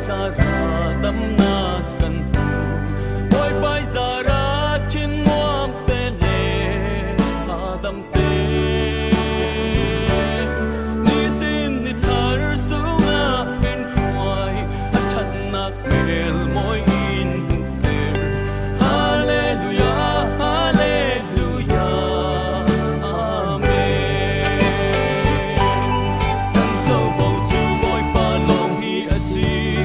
Sara đâm na cần tu boy bay Sara trên ngoam tê lệ Adam tê ni tin ni thar sunga bên khoai thật nạc bel môi in ter Hallelujah Hallelujah Amen Cần châu vô chu boy pa long hi asi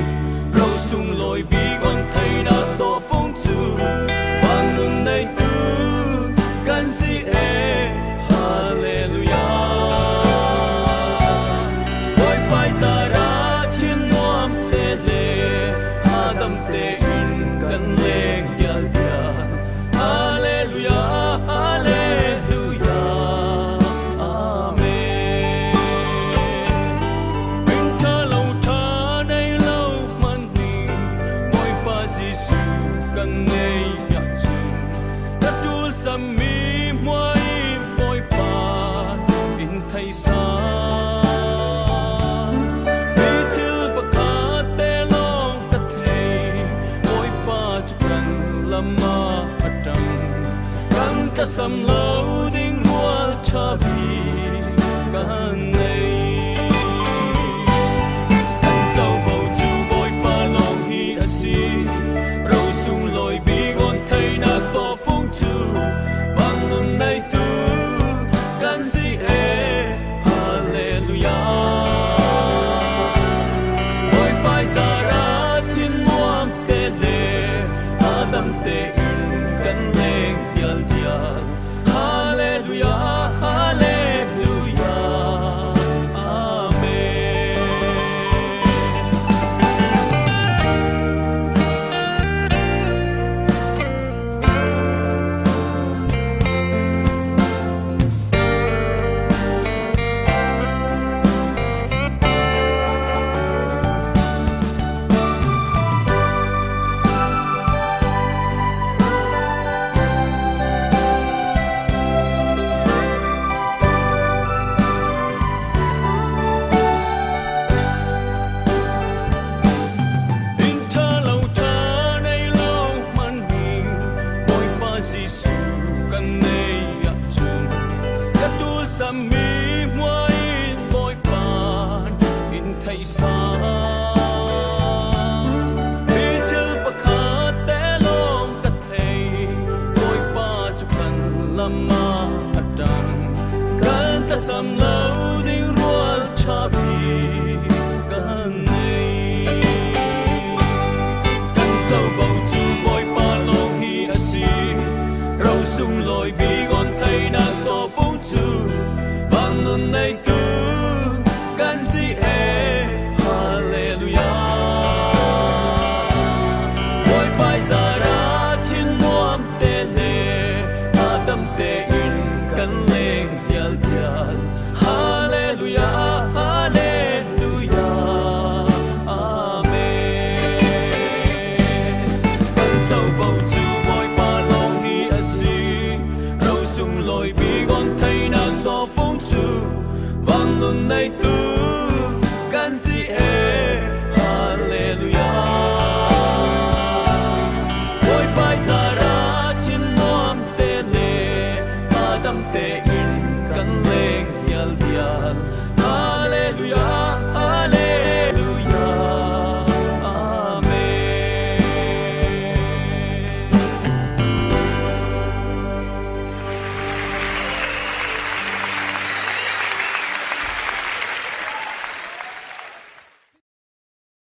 râu sung lôi bi gon thay na to phong chu vang nun nay tu can si e Hallelujah boy pai Sara thiên ngoam tê lệ Adam tê in kan leng yal yal Hallelujah Hallelujah Amen Bình tha lâu tha nay lâu man ni boy pa Giêsu kan nei yak chu đã tul sam mi moi boy pa in thay sa vì thil pa kha te long ta thei boy pa chu kan lama atam kan ta sam lâu ding rual cha bi kan nei kan châu vô chu boy pa long hi asi râu sung lôi bi gon thay na to phong chu bang nun nay tu kan si e Hallelujah boy pai Sara thiên muam tê lệ Adam tê in kan leng yal yal Hallelujah Hallelujah Amen Bình tha lâu tha nay lâu man ni boy pa Giêsu kan nei yak chung đã tul sam mi moi boy pan in thay sa vì thil pa kha te long ta thei boy pa chu kan lama atam kan ta sam lâu ding rual cha bi kan nei kan châu vô chu boy pa long hi asi râu sung lôi bi gon thay na to phong chu bang nun nay tu kan si e Hallelujah boy pai Sara thiên muam tê lệ Adam tê in kan leng yal yal Hallelujah Hallelujah Amen kan châu vô chu boy pa long hi asi râu sung lôi bi gon thay na to phong chu vang nun nay tu kan si e Hallelujah boy pai Sara thiên muam tê lệ Adam tê in kan leng yal yal Hallelujah